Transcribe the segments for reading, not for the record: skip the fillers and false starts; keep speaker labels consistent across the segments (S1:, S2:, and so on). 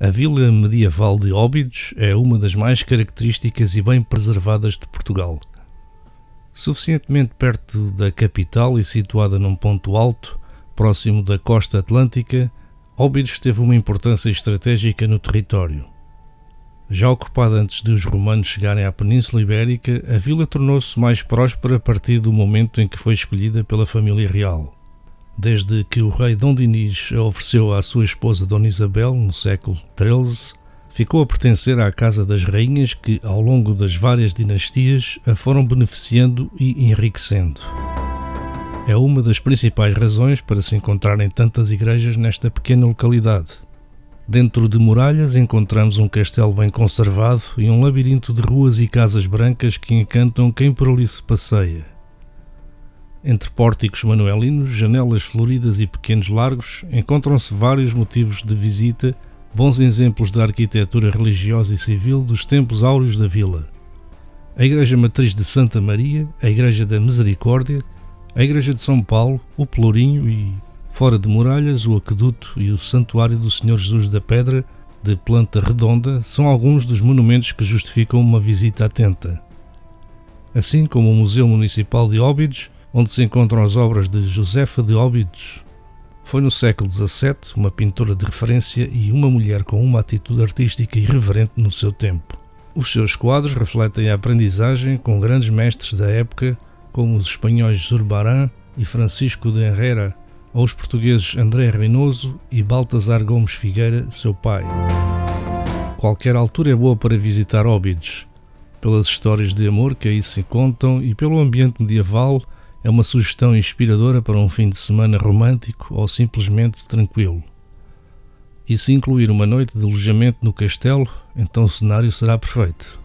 S1: A vila medieval de Óbidos é uma das mais características e bem preservadas de Portugal. Suficientemente perto da capital e situada num ponto alto, próximo da costa atlântica, Óbidos teve uma importância estratégica no território. Já ocupada antes de os romanos chegarem à Península Ibérica, a vila tornou-se mais próspera a partir do momento em que foi escolhida pela família real. Desde que o rei Dom Dinis a ofereceu à sua esposa Dona Isabel, no século XIII, ficou a pertencer à Casa das Rainhas que, ao longo das várias dinastias, a foram beneficiando e enriquecendo. É uma das principais razões para se encontrarem tantas igrejas nesta pequena localidade. Dentro de muralhas encontramos um castelo bem conservado e um labirinto de ruas e casas brancas que encantam quem por ali se passeia. Entre pórticos manuelinos, janelas floridas e pequenos largos, encontram-se vários motivos de visita, bons exemplos da arquitetura religiosa e civil dos tempos áureos da vila. A Igreja Matriz de Santa Maria, a Igreja da Misericórdia, a Igreja de São Paulo, o Pelourinho e, fora de muralhas, o Aqueduto e o Santuário do Senhor Jesus da Pedra, de planta redonda, são alguns dos monumentos que justificam uma visita atenta. Assim como o Museu Municipal de Óbidos, onde se encontram as obras de Josefa de Óbidos. Foi no século XVII uma pintora de referência e uma mulher com uma atitude artística irreverente no seu tempo. Os seus quadros refletem a aprendizagem com grandes mestres da época, como os espanhóis Zurbarán e Francisco de Herrera, ou os portugueses André Reynoso e Baltasar Gomes Figueira, seu pai. Qualquer altura é boa para visitar Óbidos. Pelas histórias de amor que aí se contam e pelo ambiente medieval, é uma sugestão inspiradora para um fim de semana romântico ou simplesmente tranquilo. E se incluir uma noite de alojamento no castelo, então o cenário será perfeito.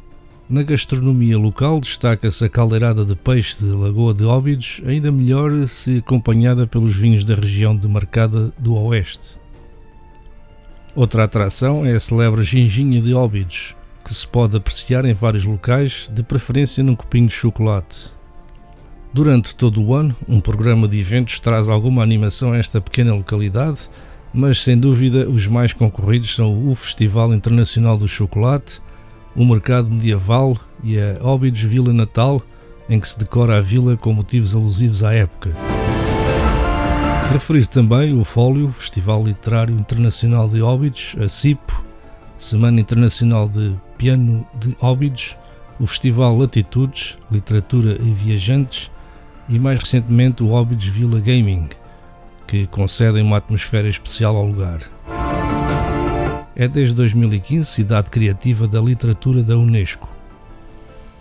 S1: Na gastronomia local destaca-se a caldeirada de peixe de Lagoa de Óbidos, ainda melhor se acompanhada pelos vinhos da região de Marcada do Oeste. Outra atração é a célebre ginginha de Óbidos, que se pode apreciar em vários locais, de preferência num copinho de chocolate. Durante todo o ano, um programa de eventos traz alguma animação a esta pequena localidade, mas sem dúvida os mais concorridos são o Festival Internacional do Chocolate, o Mercado Medieval e a Óbidos Vila Natal, em que se decora a vila com motivos alusivos à época. Referir também o Fólio, Festival Literário Internacional de Óbidos, a CIPO, Semana Internacional de Piano de Óbidos, o Festival Latitudes, Literatura e Viajantes, e mais recentemente o Óbidos Villa Gaming, que concedem uma atmosfera especial ao lugar. É desde 2015 cidade criativa da literatura da Unesco.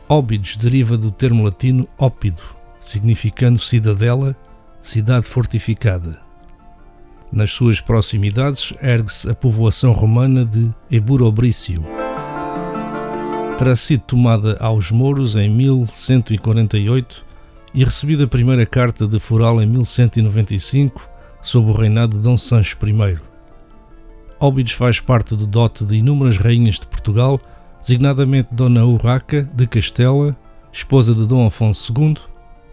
S1: Óbidos deriva do termo latino ópido, significando cidadela, cidade fortificada. Nas suas proximidades ergue-se a povoação romana de Eburobrício. Terá sido tomada aos mouros em 1148 e recebida a primeira carta de foral em 1195, sob o reinado de Dom Sancho I. Óbidos faz parte do dote de inúmeras rainhas de Portugal, designadamente Dona Urraca de Castela, esposa de Dom Afonso II,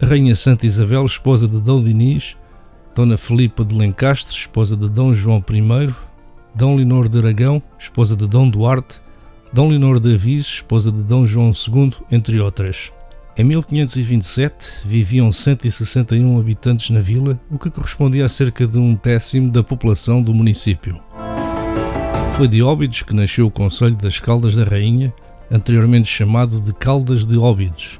S1: a Rainha Santa Isabel, esposa de Dom Dinis, Dona Filipa de Lencastre, esposa de Dom João I, Dom Linor de Aragão, esposa de Dom Duarte, Dom Linor de Avis, esposa de Dom João II, entre outras. Em 1527 viviam 161 habitantes na vila, o que correspondia a cerca de 1/10 da população do município. Foi de Óbidos que nasceu o concelho das Caldas da Rainha, anteriormente chamado de Caldas de Óbidos.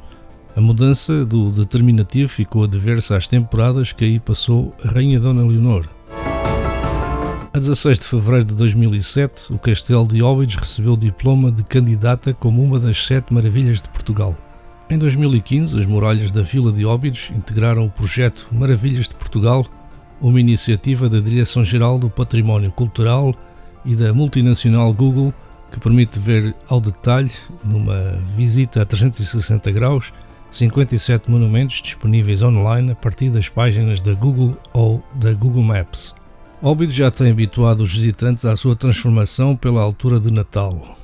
S1: A mudança do determinativo ficou a dever-se às temporadas que aí passou a Rainha Dona Leonor. A 16 de fevereiro de 2007, o Castelo de Óbidos recebeu o diploma de candidata como uma das 7 maravilhas de Portugal. Em 2015, as muralhas da Vila de Óbidos integraram o projeto Maravilhas de Portugal, uma iniciativa da Direção-Geral do Património Cultural e da multinacional Google, que permite ver ao detalhe, numa visita a 360 graus, 57 monumentos disponíveis online a partir das páginas da Google ou da Google Maps. Óbidos já tem habituado os visitantes à sua transformação pela altura de Natal.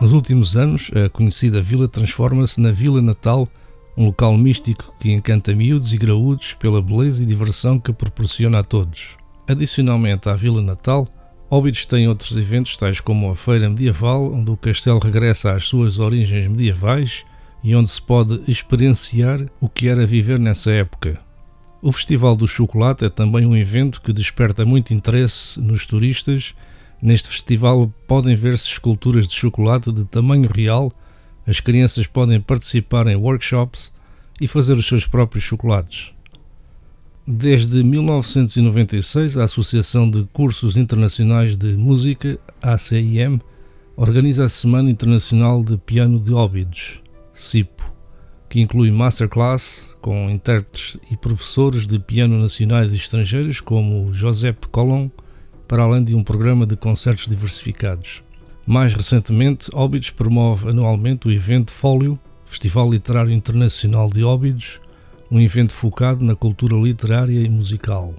S1: Nos últimos anos, a conhecida vila transforma-se na Vila Natal, um local místico que encanta miúdos e graúdos pela beleza e diversão que proporciona a todos. Adicionalmente à Vila Natal, Óbidos tem outros eventos, tais como a Feira Medieval, onde o castelo regressa às suas origens medievais e onde se pode experienciar o que era viver nessa época. O Festival do Chocolate é também um evento que desperta muito interesse nos turistas. Neste festival podem ver-se esculturas de chocolate de tamanho real, as crianças podem participar em workshops e fazer os seus próprios chocolates. Desde 1996, a Associação de Cursos Internacionais de Música, ACIM, organiza a Semana Internacional de Piano de Óbidos, SIPO, que inclui masterclass com intérpretes e professores de piano nacionais e estrangeiros como Josep Colom, para além de um programa de concertos diversificados. Mais recentemente, Óbidos promove anualmente o evento Fólio, Festival Literário Internacional de Óbidos, um evento focado na cultura literária e musical.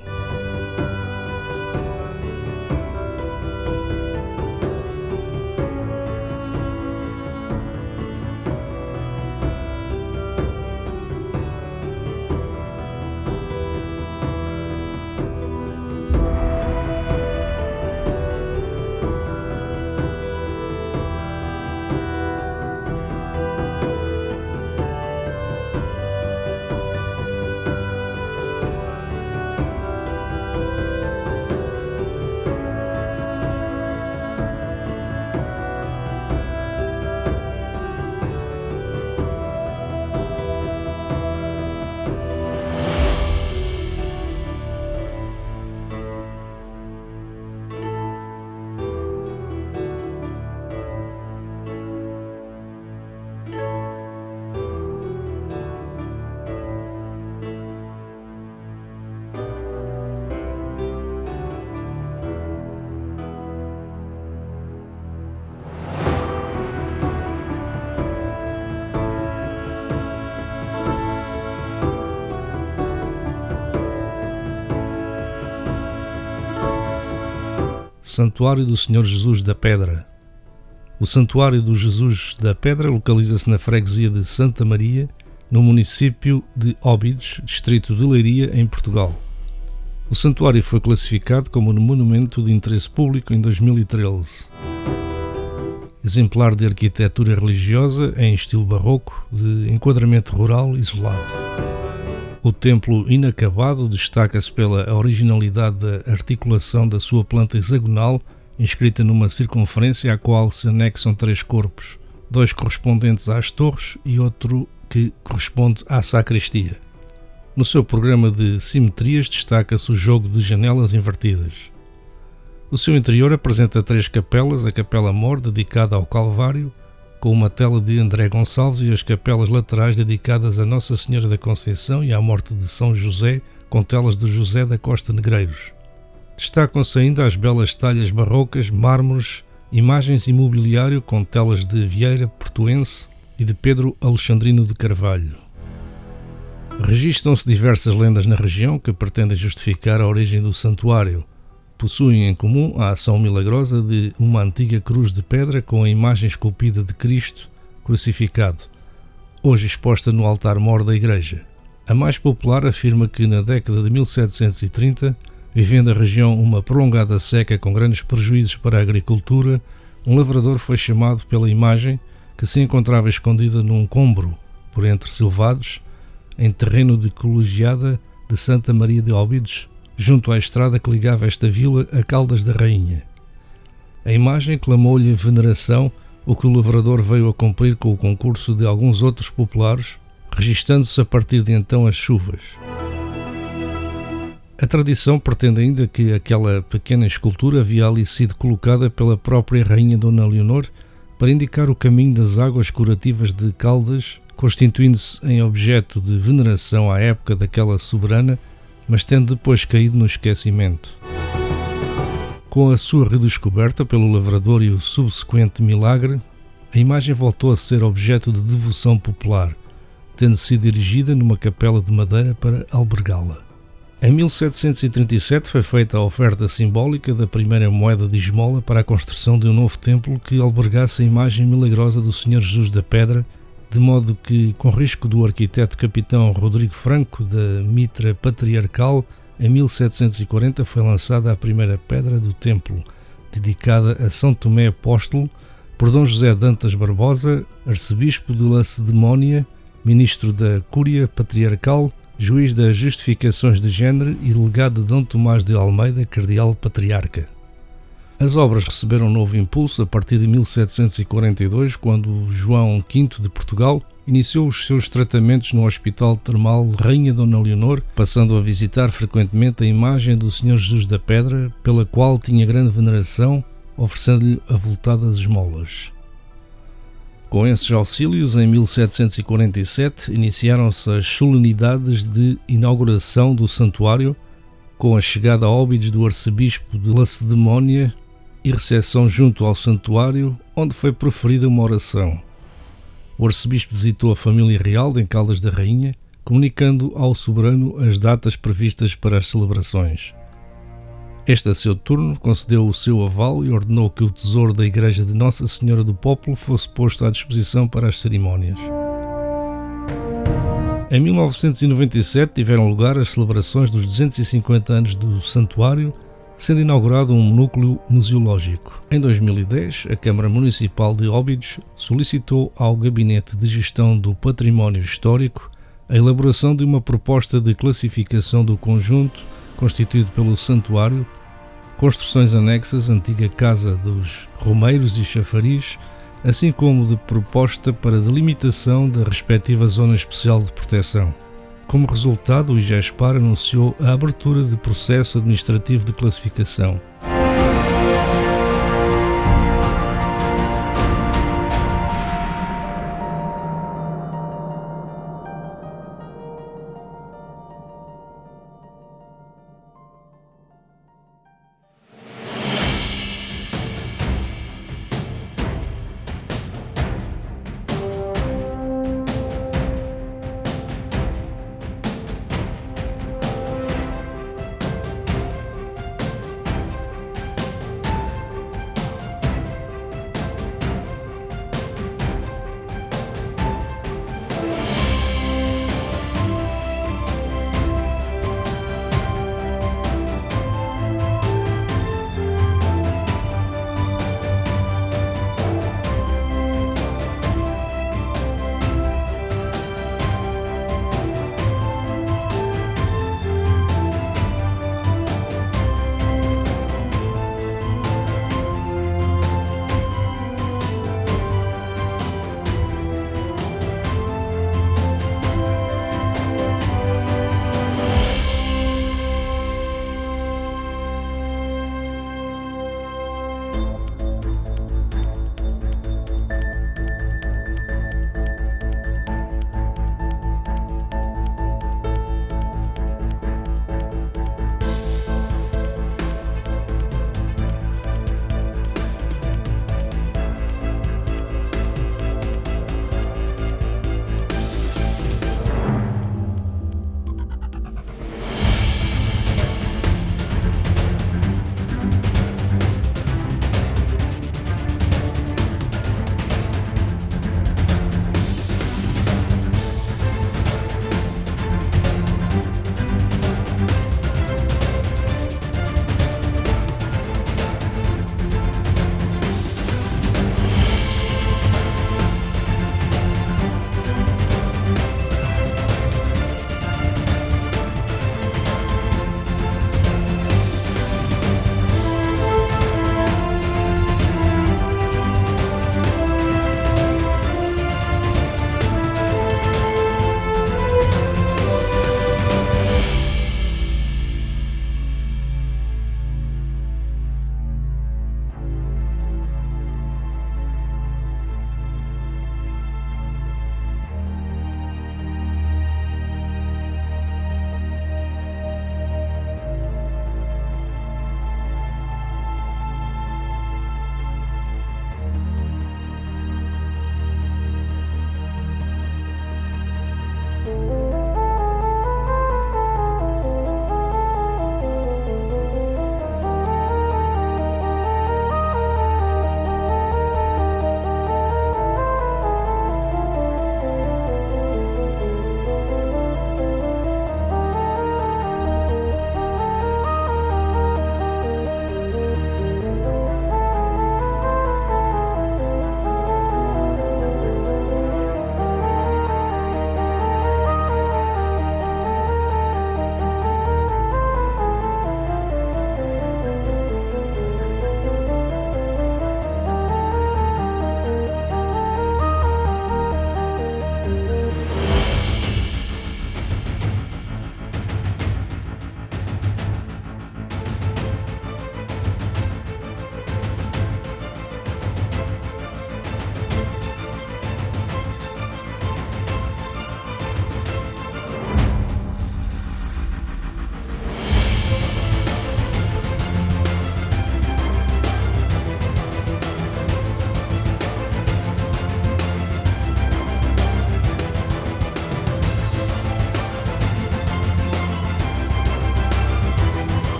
S1: Santuário do Senhor Jesus da Pedra. O Santuário do Jesus da Pedra localiza-se na freguesia de Santa Maria, no município de Óbidos, distrito de Leiria, em Portugal. O santuário foi classificado como monumento de interesse público em 2013. Exemplar de arquitetura religiosa em estilo barroco, de enquadramento rural isolado. O templo inacabado destaca-se pela originalidade da articulação da sua planta hexagonal, inscrita numa circunferência à qual se anexam 3 corpos, 2 correspondentes às torres e outro que corresponde à sacristia. No seu programa de simetrias destaca-se o jogo de janelas invertidas. O seu interior apresenta 3 capelas, a Capela Mor, dedicada ao Calvário, com uma tela de André Gonçalves, e as capelas laterais dedicadas a Nossa Senhora da Conceição e à Morte de São José, com telas de José da Costa Negreiros. Destacam-se ainda as belas talhas barrocas, mármores, imagens e mobiliário com telas de Vieira Portuense e de Pedro Alexandrino de Carvalho. Registram-se diversas lendas na região que pretendem justificar a origem do santuário. Possuem em comum a ação milagrosa de uma antiga cruz de pedra com a imagem esculpida de Cristo crucificado, hoje exposta no altar-mor da igreja. A mais popular afirma que na década de 1730, vivendo a região uma prolongada seca com grandes prejuízos para a agricultura, um lavrador foi chamado pela imagem, que se encontrava escondida num combro por entre silvados, em terreno de colegiada de Santa Maria de Óbidos, junto à estrada que ligava esta vila a Caldas da Rainha. A imagem clamou-lhe veneração, o que o lavrador veio a cumprir com o concurso de alguns outros populares, registando-se a partir de então as chuvas. A tradição pretende ainda que aquela pequena escultura havia ali sido colocada pela própria Rainha Dona Leonor para indicar o caminho das águas curativas de Caldas, constituindo-se em objeto de veneração à época daquela soberana, mas tendo depois caído no esquecimento. Com a sua redescoberta pelo lavrador e o subsequente milagre, a imagem voltou a ser objeto de devoção popular, tendo sido erigida numa capela de madeira para albergá-la. Em 1737 foi feita a oferta simbólica da primeira moeda de esmola para a construção de um novo templo que albergasse a imagem milagrosa do Senhor Jesus da Pedra, de modo que, com risco do arquiteto capitão Rodrigo Franco da Mitra Patriarcal, em 1740 foi lançada a primeira pedra do templo, dedicada a São Tomé Apóstolo, por Dom José Dantas Barbosa, arcebispo de Lacedemónia, ministro da Cúria Patriarcal, juiz das Justificações de Género e delegado de Dom Tomás de Almeida, cardeal patriarca. As obras receberam novo impulso a partir de 1742, quando João V de Portugal iniciou os seus tratamentos no Hospital Termal Rainha Dona Leonor, passando a visitar frequentemente a imagem do Senhor Jesus da Pedra, pela qual tinha grande veneração, oferecendo-lhe avultadas esmolas. Com esses auxílios, em 1747, iniciaram-se as solenidades de inauguração do santuário, com a chegada a Óbidos do arcebispo de Lacedemónia e recepção junto ao santuário, onde foi proferida uma oração. O arcebispo visitou a família real em Caldas da Rainha, comunicando ao soberano as datas previstas para as celebrações. Este, a seu turno, concedeu o seu aval e ordenou que o tesouro da Igreja de Nossa Senhora do Popolo fosse posto à disposição para as cerimónias. Em 1997 tiveram lugar as celebrações dos 250 anos do santuário, sendo inaugurado um núcleo museológico. Em 2010, a Câmara Municipal de Óbidos solicitou ao Gabinete de Gestão do Património Histórico a elaboração de uma proposta de classificação do conjunto constituído pelo santuário, construções anexas, antiga Casa dos Romeiros e Chafariz, assim como de proposta para delimitação da respectiva Zona Especial de Proteção. Como resultado, o IGESPAR anunciou a abertura de processo administrativo de classificação.